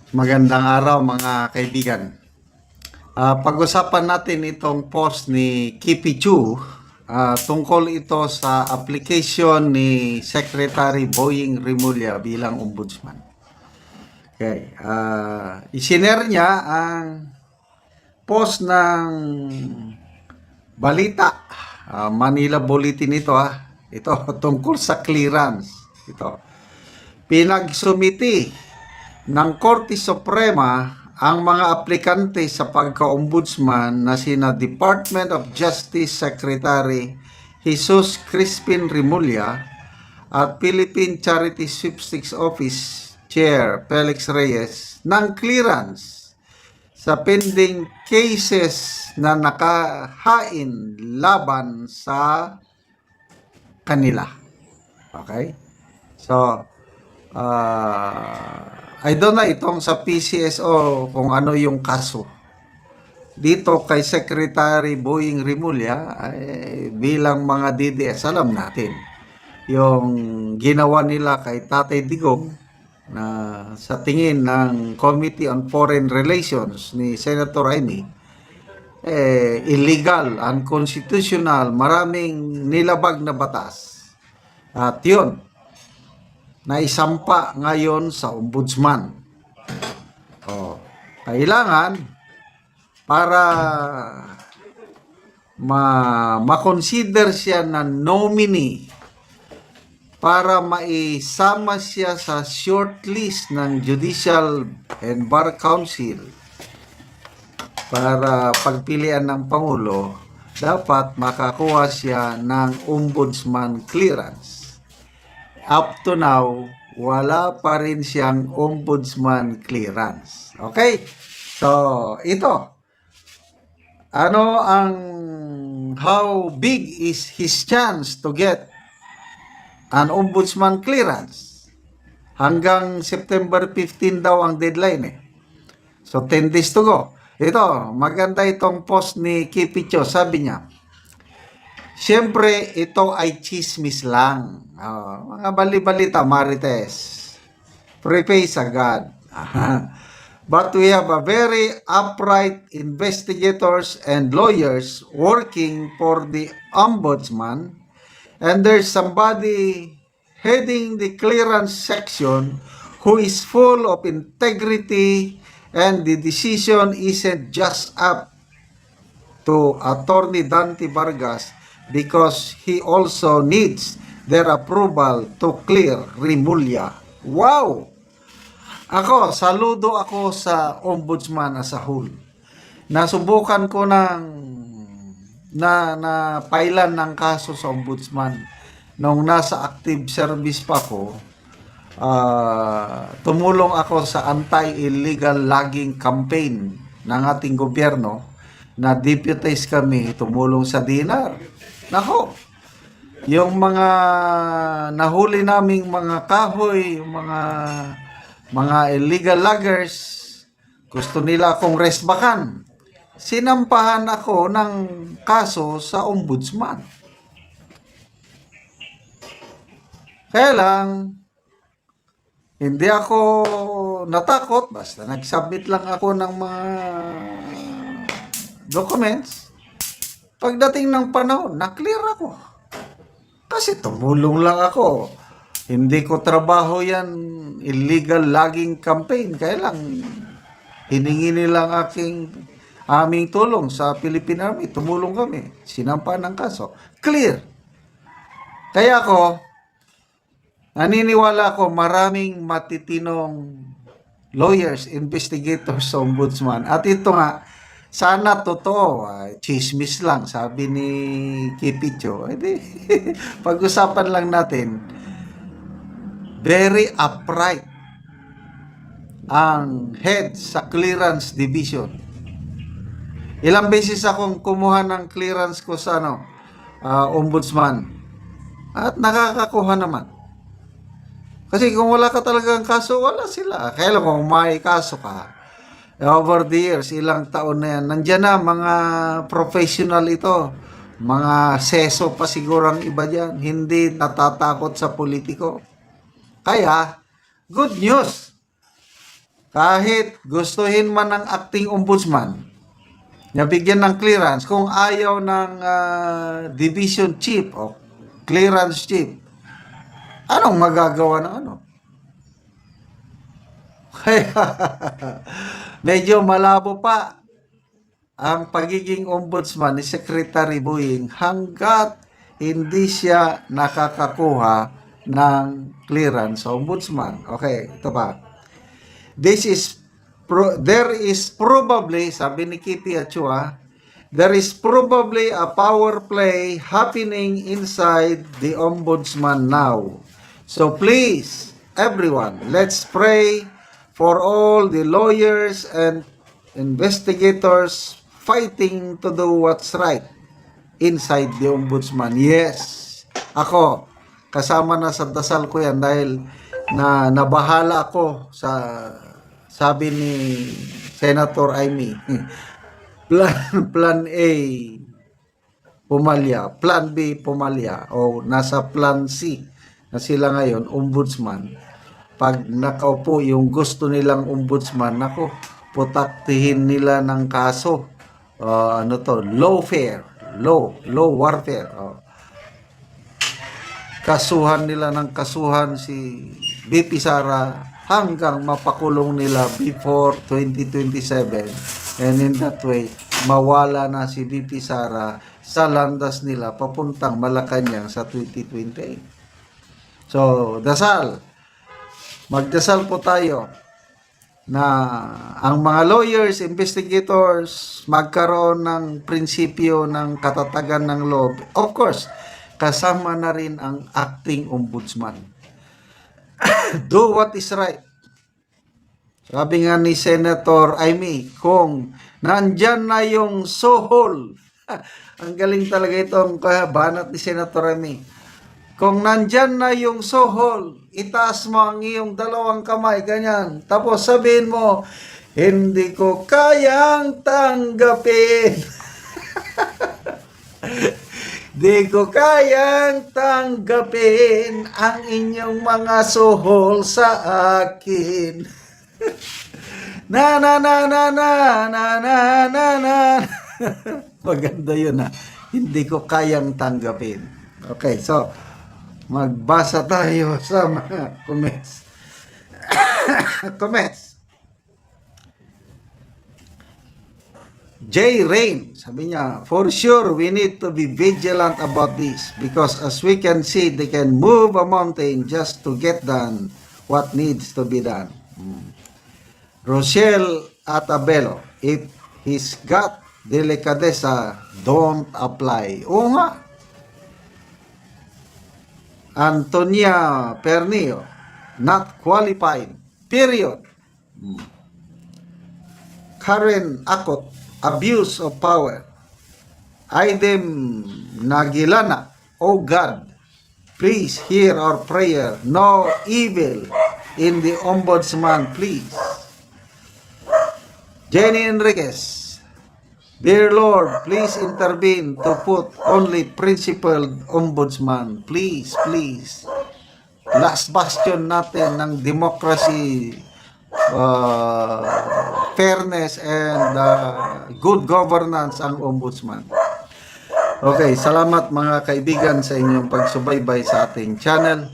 Magandang araw mga kaibigan. Pag-usapan natin itong post ni Kipi Chu. Tungkol ito sa application ni Secretary Boying Rimulya bilang ombudsman. Okay. Isinare niya ang post ng balita. Manila Bulletin ito. Ito tungkol sa clearance. Ito. Pinagsumiti ng Korte Suprema ang mga aplikante sa pagka-ombudsman na sina Department of Justice Secretary Jesus Crispin Rimulya at Philippine Charity Sweepstakes Office Chair Felix Reyes ng clearance sa pending cases na nakahain laban sa kanila. Okay? So, I don't know itong sa PCSO kung ano yung kaso. Dito kay Secretary Boying Rimulya, bilang mga DDS, alam natin yung ginawa nila kay Tatay Digong na sa tingin ng Committee on Foreign Relations ni Senator Amy, illegal, unconstitutional, maraming nilabag na batas. At yun, na isampa ngayon sa ombudsman. Kailangan para ma-consider siya na nominee para maisama siya sa shortlist ng Judicial and Bar Council para pagpilian ng Pangulo, dapat makakuha siya ng ombudsman clearance. Up to now, wala pa rin siyang ombudsman clearance. Okay? So, ito. How big is his chance to get an ombudsman clearance? Hanggang September 15 daw ang deadline . So, 10 days to go. Ito, maganda itong post ni Kipicho. Sabi niya, siyempre, ito ay chismis lang. Mga bali-balita, Marites. Preface agad. But we have a very upright investigators and lawyers working for the ombudsman, and there's somebody heading the clearance section who is full of integrity, and the decision isn't just up to Attorney Dante Vargas because he also needs their approval to clear Rimulya. Wow! Saludo ako sa ombudsman as a whole. Nasubukan ko na pailan ng kaso sa ombudsman nung nasa active service pa ko. Tumulong ako sa anti-illegal logging campaign ng ating gobyerno na deputize kami, tumulong sa DNR. Nako, yung mga nahuli naming mga kahoy, mga illegal loggers, gusto nila akong resbakan. Sinampahan ako ng kaso sa ombudsman. Kaya lang, hindi ako natakot, basta nag-submit lang ako ng mga documents. Pagdating ng panahon, na-clear ako. Kasi tumulong lang ako. Hindi ko trabaho yan, illegal logging campaign. Kaya lang, hiningi nilang aming tulong sa Philippine Army. Tumulong kami. Sinampa ng kaso. Clear. Kaya ako, naniniwala ko maraming matitinong lawyers, investigators sa ombudsman. At ito nga, sana totoo, chismis lang, sabi ni Kipicho. Pag-usapan lang natin, very upright ang head sa clearance division. Ilang beses akong kumuha ng clearance ko sa ombudsman. At nakakakuha naman. Kasi kung wala ka talagang kaso, wala sila. Kaya lang kung may kaso ka, over the years, ilang taon na yan, nandiyan na mga professional ito. Mga seso pa siguro ang iba dyan. Hindi natatakot sa politiko. Kaya, good news. Kahit gustuhin man ng acting ombudsman, na bigyan ng clearance, kung ayaw ng division chief o clearance chief, anong magagawa ng ano? Kaya, medyo malabo pa ang pagiging ombudsman ni Secretary Boying hanggat hindi siya nakakakuha ng clearance sa ombudsman. Okay, ito pa. There is probably, sabi ni Kitty Achua, there is probably a power play happening inside the ombudsman now. So please, everyone, let's pray for all the lawyers and investigators fighting to do what's right inside the ombudsman. Yes, ako, kasama na sa dasal ko yan dahil nabahala ako sa sabi ni Senator Amy. Plan A, pumalya. Plan B, pumalya. O nasa Plan C na sila ngayon, ombudsman. Pag nakaupo yung gusto nilang ombudsman, nako, putaktihin nila ng kaso. Lawfare. Law warfare. Kasuhan nila ng kasuhan si BP Sara hanggang mapakulong nila before 2027. And in that way, mawala na si BP Sara sa landas nila papuntang Malacanang sa 2028. So, dasal. Magdasal po tayo na ang mga lawyers, investigators, magkaroon ng prinsipyo ng katatagan ng law. Of course, kasama na rin ang acting ombudsman. Do what is right. Sabi nga ni Senator Amy, kung nandyan na yung sohol, ang galing talaga itong banat ni Senator Amy. Kung nandyan na yung sohol, itaas mo ang iyong dalawang kamay, ganyan. Tapos sabihin mo, hindi ko kayang tanggapin. Di ko kayang tanggapin ang inyong mga sohol sa akin. Na na na na na na na na na. Maganda yun ha. Hindi ko kayang tanggapin. Okay, so magbasa tayo sa mga comments. Comments. J. Rain, sabi niya, for sure we need to be vigilant about this because as we can see, they can move a mountain just to get done what needs to be done. Rochelle Atabelo, if he's got delicadeza, don't apply. Oo nga. Antonia Pernio, not qualified. Period. Karen Akot, abuse of power. Aidem Nagilana, oh God, please hear our prayer. No evil in the ombudsman, please. Jenny Enriquez, dear Lord, please intervene to put only principled ombudsman. Please, please. Last bastion natin ng democracy, fairness, and good governance ang ombudsman. Okay, salamat mga kaibigan sa inyong pagsubaybay sa ating channel.